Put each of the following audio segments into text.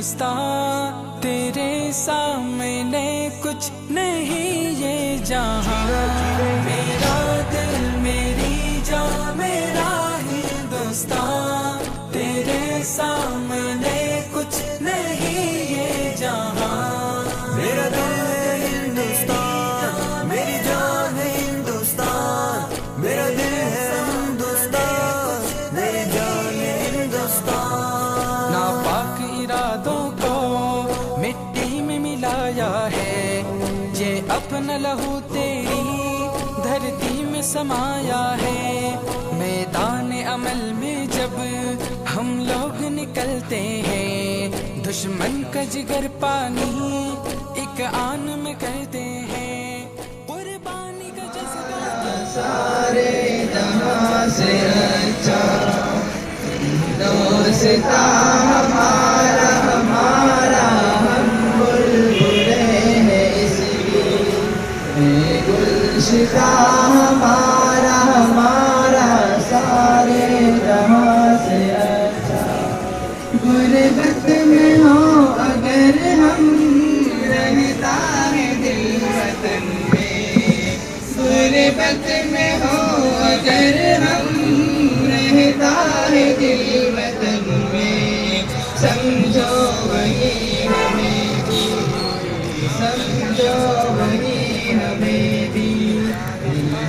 हिंदुस्तान तेरे सामने कुछ नहीं ये जहां। मेरा दिल मेरी जान मेरा हिंदुस्तान तेरे सामने कुछ नहीं ये जहां। मेरा दिल है हिंदुस्तान, मेरी जान है हिंदुस्तान। मेरा दिल है हिंदुस्तान, मेरी जान है हिंदुस्तान। नापाक इरादों को मिट्टी में मिलाया है, ये अपना लहू तेरी धरती में समाया है। मैदान अमल में जब हम लोग निकलते हैं, दुश्मन का जिगर पानी एक आन में कहते हैं। कुर्बानी का जज्बा सारे जहां से अच्छा दोस्ता हमारा हमारा, हम बुलबुले हैं इसकी गुलशिता हमारा हमारा, सारे जहां से अच्छा। गुरबत में हो अगर हम, रहता है दिल वतन में। गुरबत में हो अगर हम, रहता है दिल वतन में। समझो वही हमें भी, समझो वही हमें भी।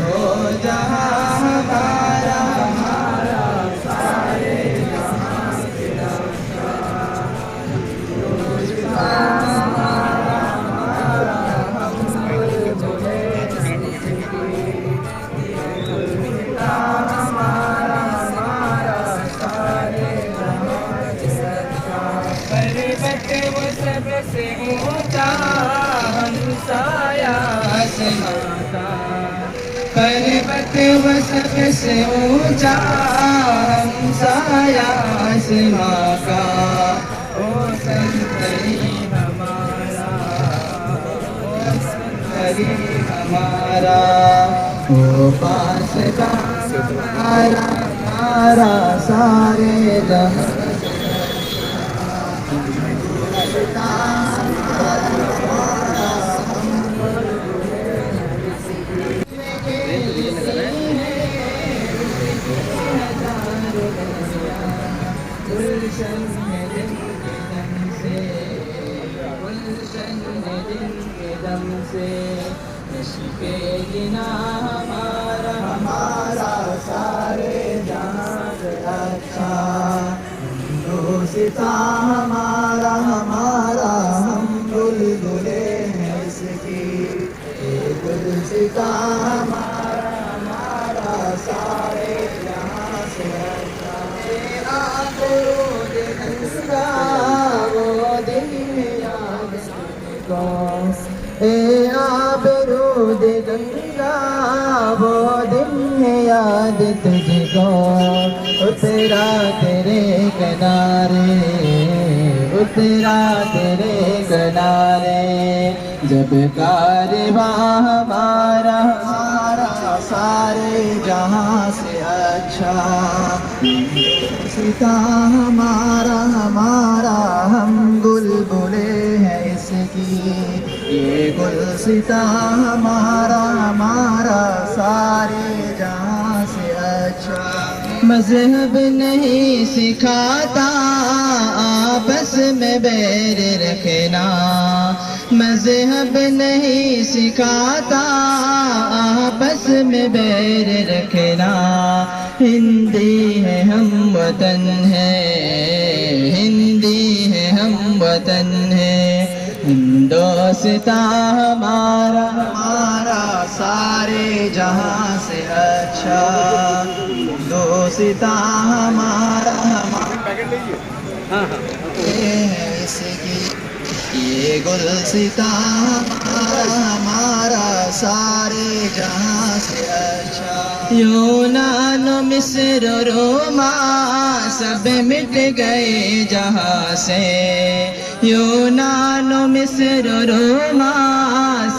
हो जहाँ हमारा हमारा, सारे जहाँ से अच्छा। हमारा हमारा, हम बुलबुले हमारा हमारा, सारे जहाँ से अच्छा। पर्वत वो सबसे ऊंचा, हमसाया आसमां का। पर्वत वो सबसे ऊंचा, हमसाया आसमां का। ओ संतरी हमारा, ओ संतरी हमारा, ओ पास का हमारा हमारा, सारे जहां गुलशन है दिन के दम से, गुलशन है दिन के दम से। इश्क़े गिना हमारा हमारा, सारे जहां से अच्छा। दोस्ता हमारा हमारा, हम बुलबुले हैं इसकी गुलशिता हमारा हमारा, सारे जहां से अच्छा। गंगा वो दिन याद तुझको, ए आबरूद गंगा वो दिन याद तुझको। उतरा तेरे किनारे, उतरा तेरे किनारे, जब कारवां हमारा हमारा, सारे जहां से अच्छा। सीता हमारा हमारा, हम बुलबुले हैं इसकी ये गुलसिता हमारा हमारा, सारे जहां से अच्छा। मजहब नहीं सिखाता आपस में बैर रखना, मजहब नहीं सिखाता आपस में बैर रखना। हिंदी है हम वतन है, हिंदी है हम वतन है। हिंदुस्ता हमारा हमारा, सारे जहां से अच्छा। हिंदुस्ता हमारा हमारा, ये है इसकी ये गुलसिता हमारा हमारा, सारे जहां से अच्छा। यूनान मिस्र रोमा सब मिट गए जहां से, यूनान मिस्र रोमा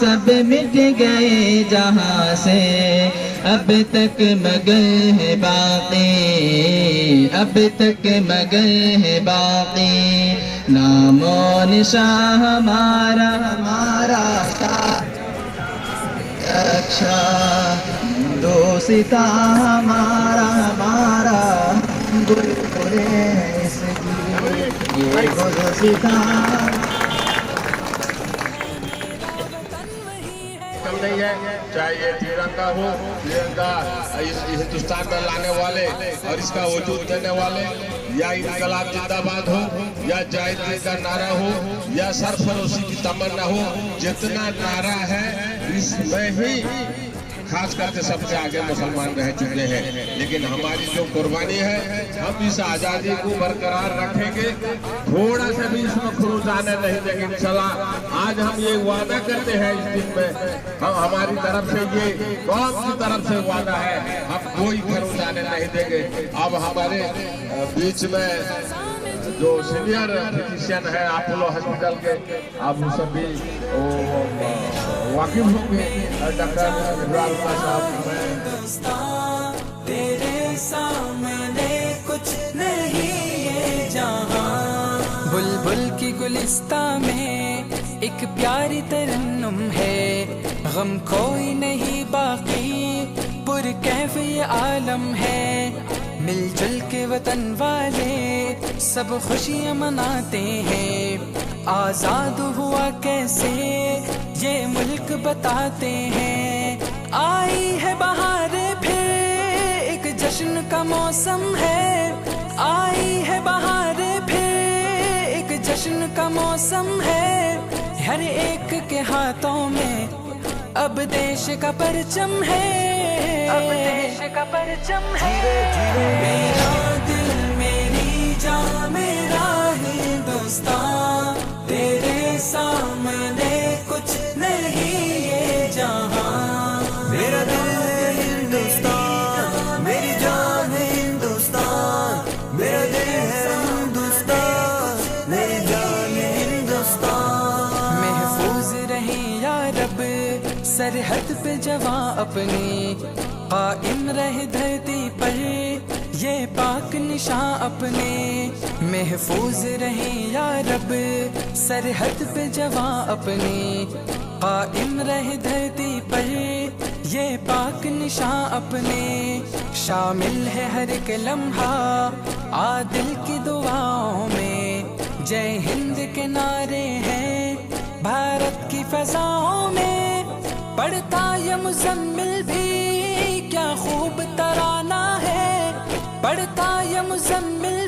सब मिट गए जहां से। अब तक मगर है बाकी, अब तक मगर है बाकी, नामो निशान हमारा हमारा अच्छा दोस्ता हमारा हमारा गुलगुलेस की ये गुलसिता। नहीं है, चाहे ये तिरंगा हो, तिरंगा इस हिंदुस्तान में लाने वाले और इसका वजूद देने वाले, या इनकलाब जिंदाबाद हो, या जाहिद का नारा हो, या सरफरोशी की तमन्ना हो, जितना नारा है इसमें ही खास करके सबसे आगे मुसलमान रह चुके हैं। लेकिन हमारी जो कुर्बानी है, हम इस आज़ादी को बरकरार रखेंगे, थोड़ा सा भी इसमें खरूज आने नहीं देंगे इंशाल्लाह। आज हम ये वादा करते हैं इस दिन में, हम हमारी तरफ से ये कौन सी तरफ से वादा है, हम कोई खरूज आने नहीं देंगे। अब हमारे बीच में जो सीनियर फिजिशियन है अपोलो हॉस्पिटल के, आप सभी वाकिफ होंगे, डॉक्टर इब्राहिम साहब। तेरे सामने कुछ नहीं ये जहां, बुलबुल की गुलिस्ता में एक प्यारी तरन्नुम है, गम कोई नहीं बाकी पुरकैफ ये आलम है। मिलजुल के वतन वाले सब खुशियाँ मनाते हैं, आजाद हुआ कैसे ये मुल्क बताते हैं। आई है बहार फिर एक जश्न का मौसम है, आई है बहार फिर एक जश्न का मौसम है। हर एक के हाथों में अब देश का परचम है, अब देश का परचम है। मेरा दिल मेरी जान मेरा हिंदुस्तान, तेरे सामने कुछ नहीं ये जहां। मेरा दिल है हिंदुस्तान, मेरी जान है हिंदुस्तान, मेरा दिल है हिंदुस्तान, मेरी जान है हिंदुस्तान। महफूज रहे या रब सरहद पे जवां अपने, कायम रहे धरती पर ये पाक निशां अपने। महफूज रहे या रब सरहद पे जवां अपने, कायम रहे धरती पर ये पाक निशां अपने। शामिल है हर एक लम्हा आदिल की दुआओं में, जय हिंद के नारे हैं भारत की फजाओं में। पढ़ता ये मुज़म्मिल भी क्या खूब तराना है, पढ़ता ये मुज़म्मिल